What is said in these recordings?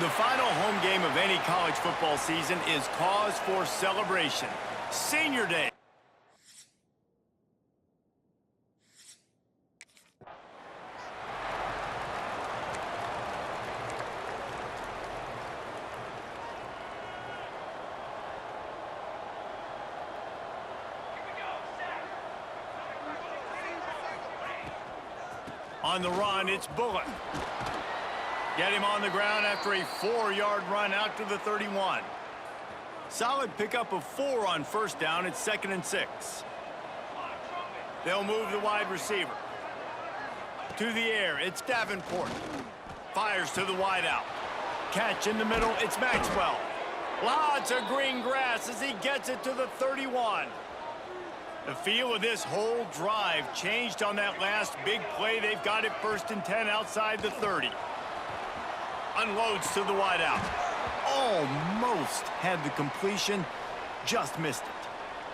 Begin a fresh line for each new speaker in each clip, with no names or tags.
The final home game of any college football season is cause for celebration. Senior Day. On the run, it's Bullock. Get him on the ground after a 4-yard run out to the 31. Solid pickup of 4 on first down. It's 2nd and 6. They'll move the wide receiver. To the air, it's Davenport. Fires to the wideout. Catch in the middle, it's Maxwell. Lots of green grass as he gets it to the 31. The feel of this whole drive changed on that last big play. They've got it 1st and 10 outside the 30. Unloads to the wideout. Almost had the completion, just missed it.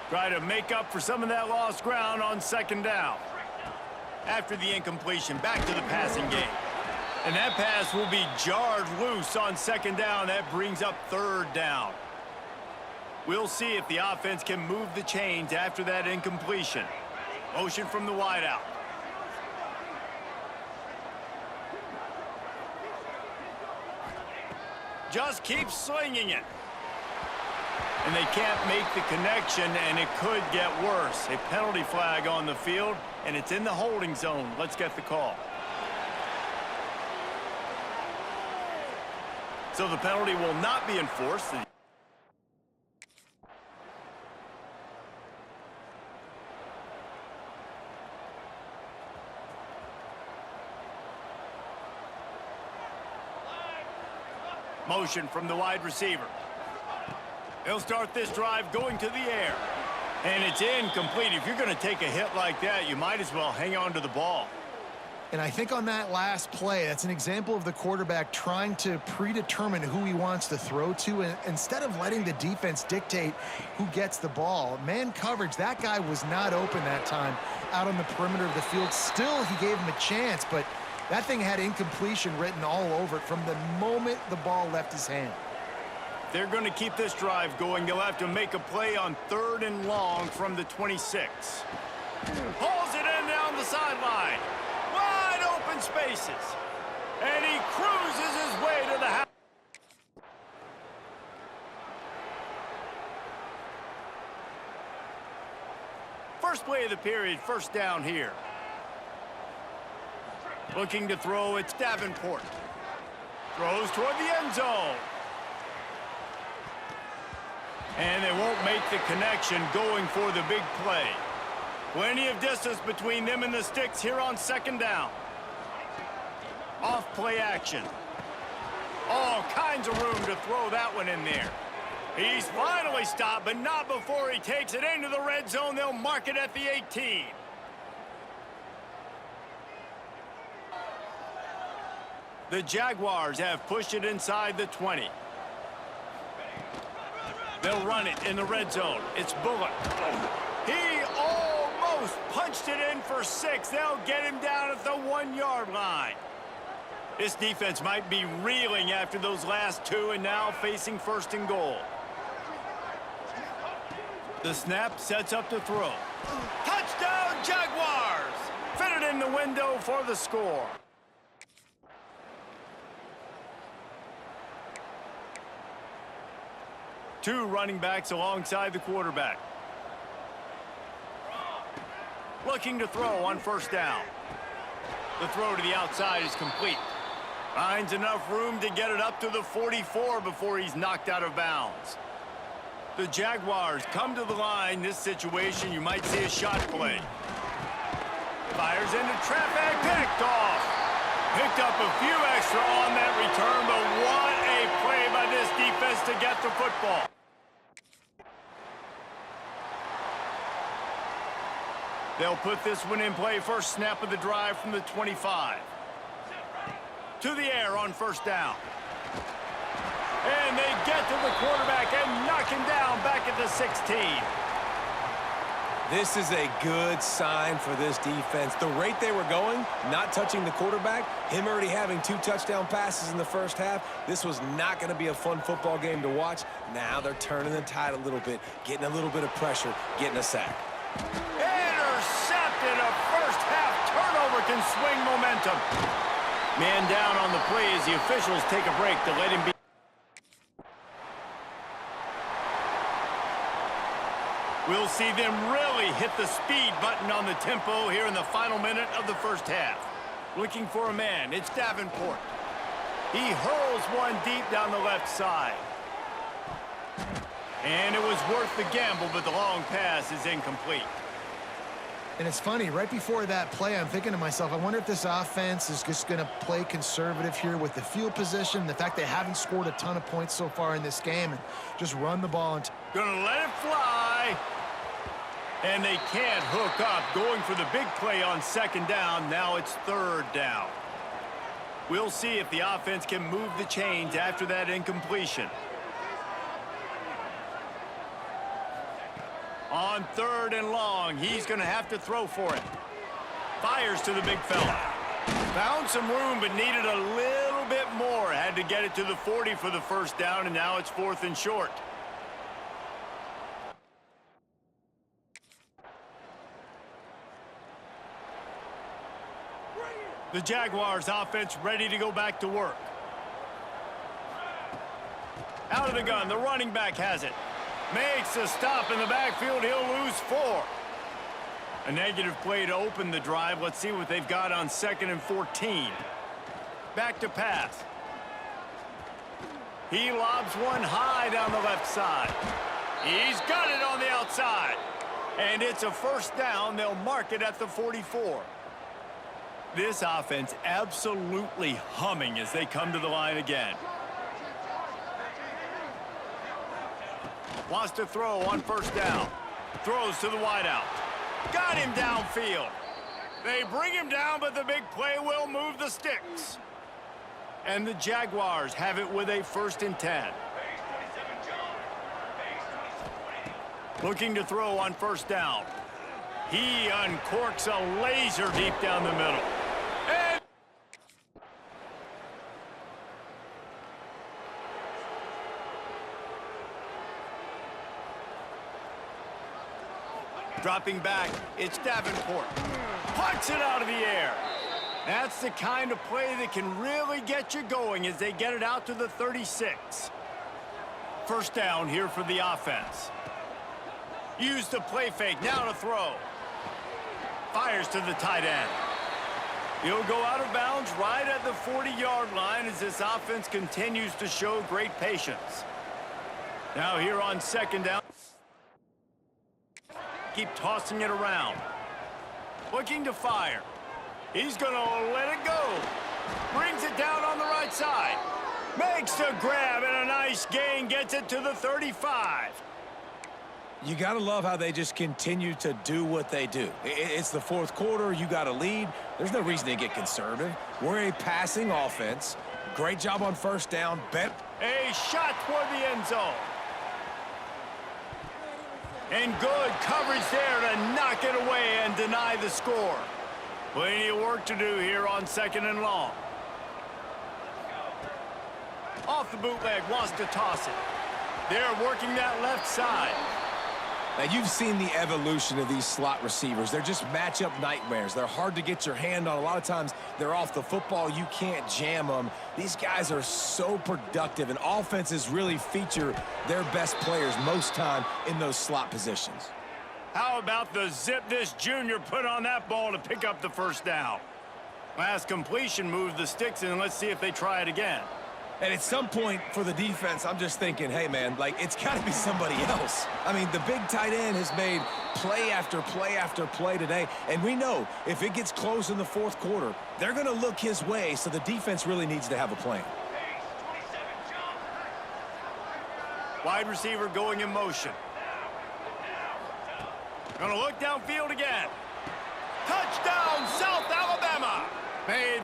Try to make up for some of that lost ground on 2nd down. After the incompletion, back to the passing game. And that pass will be jarred loose on 2nd down. That brings up 3rd down. We'll see if the offense can move the chains after that incompletion. Motion from the wideout. Just keep slinging it. And they can't make the connection, and it could get worse. A penalty flag on the field, and it's in the holding zone. Let's get the call. So the penalty will not be enforced. Motion from the wide receiver. He'll start this drive going to the air. And it's incomplete. If you're going to take a hit like that, you might as well hang on to the ball.
And I think on that last play, that's an example of the quarterback trying to predetermine who he wants to throw to, and instead of letting the defense dictate who gets the ball. Man coverage, that guy was not open that time out on the perimeter of the field. Still, he gave him a chance, but that thing had incompletion written all over it from the moment the ball left his hand.
They're going to keep this drive going. They'll have to make a play on 3rd and long from the 26. Pulls it in down the sideline. Wide open spaces. And he cruises his way to the house. First play of the period, 1st down here. Looking to throw, it's Davenport. Throws toward the end zone. And they won't make the connection going for the big play. Plenty of distance between them and the sticks here on 2nd down. Off play action. All kinds of room to throw that one in there. He's finally stopped, but not before he takes it into the red zone. They'll mark it at the 18. The Jaguars have pushed it inside the 20. They'll run it in the red zone. It's Bullock. He almost punched it in for 6. They'll get him down at the 1-yard line. This defense might be reeling after those last 2 and now facing 1st and goal. The snap sets up to throw. Touchdown, Jaguars! Fitted in the window for the score. Two running backs alongside the quarterback. Looking to throw on 1st down. The throw to the outside is complete. Finds enough room to get it up to the 44 before he's knocked out of bounds. The Jaguars come to the line. This situation, you might see a shot play. Fires into traffic, picked off. Picked up a few extra on that return, but what a play by this defense to get the football. They'll put this one in play. 1st snap of the drive from the 25. To the air on 1st down. And they get to the quarterback and knock him down back at the 16.
This is a good sign for this defense. The rate they were going, not touching the quarterback, him already having 2 touchdown passes in the first half, this was not going to be a fun football game to watch. Now they're turning the tide a little bit, getting a little bit of pressure, getting a sack.
Intercepted. A first-half turnover can swing momentum. Man down on the play as the officials take a break to let him be. We'll see them really hit the speed button on the tempo here in the final minute of the first half. Looking for a man, it's Davenport. He hurls one deep down the left side. And it was worth the gamble, but the long pass is incomplete.
And it's funny, right before that play, I'm thinking to myself, I wonder if this offense is just going to play conservative here with the field position, the fact they haven't scored a ton of points so far in this game, and just run the ball.
Gonna let it fly. And they can't hook up, going for the big play on second down. Now it's third down. We'll see if the offense can move the chains after that incompletion. On third and long, he's going to have to throw for it. Fires to the big fella. Found some room, but needed a little bit more. Had to get it to the 40 for the first down, and now it's 4th and short. The Jaguars offense ready to go back to work. Out of the gun, the running back has it. Makes a stop in the backfield, he'll lose 4. A negative play to open the drive. Let's see what they've got on 2nd and 14. Back to pass. He lobs one high down the left side. He's got it on the outside. And it's a first down. They'll mark it at the 44. This offense absolutely humming as they come to the line again. Wants to throw on first down. Throws to the wideout. Got him downfield. They bring him down, but the big play will move the sticks. And the Jaguars have it with a 1st and 10. Looking to throw on first down. He uncorks a laser deep down the middle. And dropping back, it's Davenport. Punts it out of the air. That's the kind of play that can really get you going as they get it out to the 36. First down here for the offense. Use the play fake, now to throw. Fires to the tight end. He'll go out of bounds right at the 40-yard line as this offense continues to show great patience. Now here on second down. Keep tossing it around. Looking to fire. He's going to let it go. Brings it down on the right side. Makes the grab and a nice gain. Gets it to the 35.
You got to love how they just continue to do what they do. It's the 4th quarter. You got a lead. There's no reason to get conservative. We're a passing offense. Great job on first down.
A shot toward the end zone. And good coverage there to knock it away and deny the score. Plenty of work to do here on 2nd and long. Off the bootleg, wants to toss it. They're working that left side.
Now, you've seen the evolution of these slot receivers. They're just matchup nightmares. They're hard to get your hand on. A lot of times, they're off the football. You can't jam them. These guys are so productive, and offenses really feature their best players most time in those slot positions.
How about the zip this junior put on that ball to pick up the first down? Last completion moved the sticks, and let's see if they try it again.
And at some point for the defense, I'm just thinking, hey, man, like, it's got to be somebody else. I mean, the big tight end has made play after play after play today. And we know if it gets close in the 4th quarter, they're going to look his way, so the defense really needs to have a plan.
Wide receiver going in motion. Going to look downfield again. Touchdown, South Alabama. Made.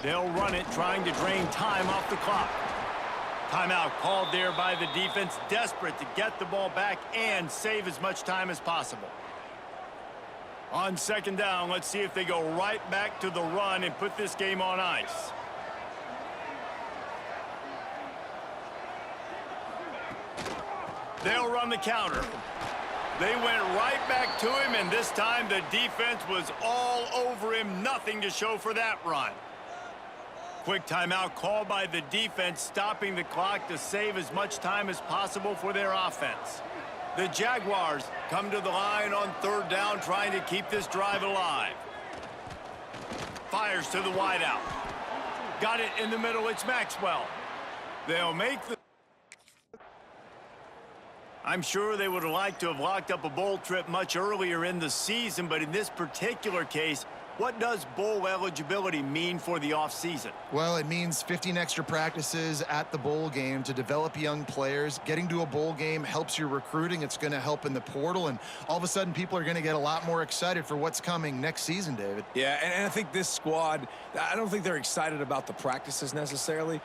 They'll run it, trying to drain time off the clock. Timeout called there by the defense, desperate to get the ball back and save as much time as possible. On second down, let's see if they go right back to the run and put this game on ice. They'll run the counter. They went right back to him, and this time the defense was all over him. Nothing to show for that run. Quick timeout called by the defense, stopping the clock to save as much time as possible for their offense. The Jaguars come to the line on third down, trying to keep this drive alive. Fires to the wideout. Got it in the middle. It's Maxwell. They'll make the... I'm sure they would have liked to have locked up a bowl trip much earlier in the season, but in this particular case, what does bowl eligibility mean for the offseason?
Well, it means 15 extra practices at the bowl game to develop young players. Getting to a bowl game helps your recruiting. It's going to help in the portal, and all of a sudden people are going to get a lot more excited for what's coming next season, David.
Yeah, and I think this squad, I don't think they're excited about the practices necessarily.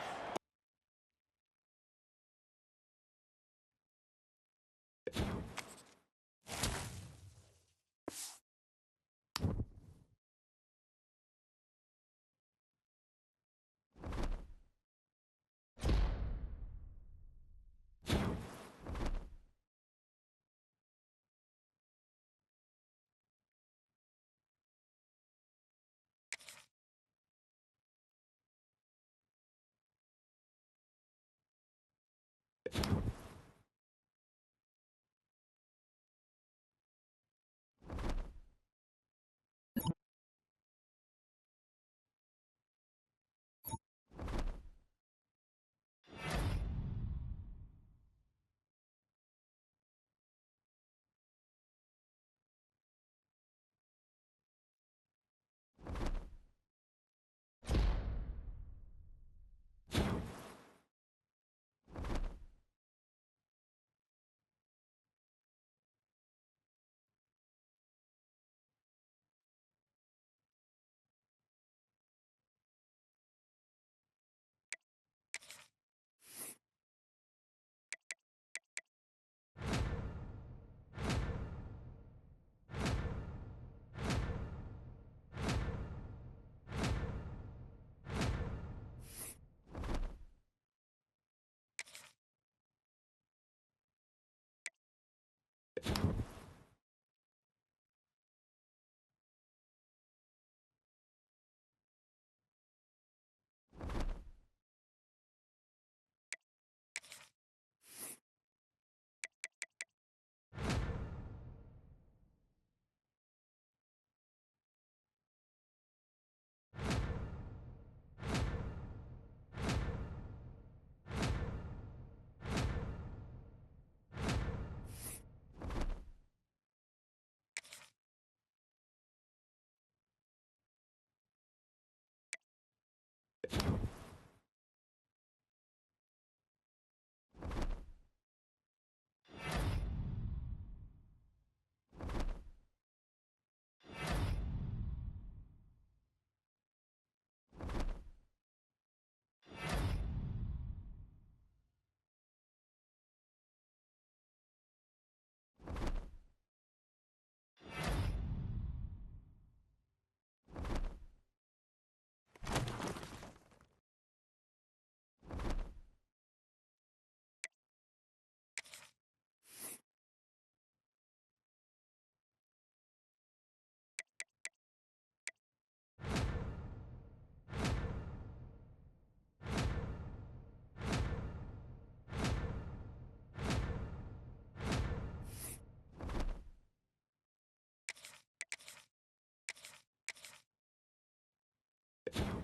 you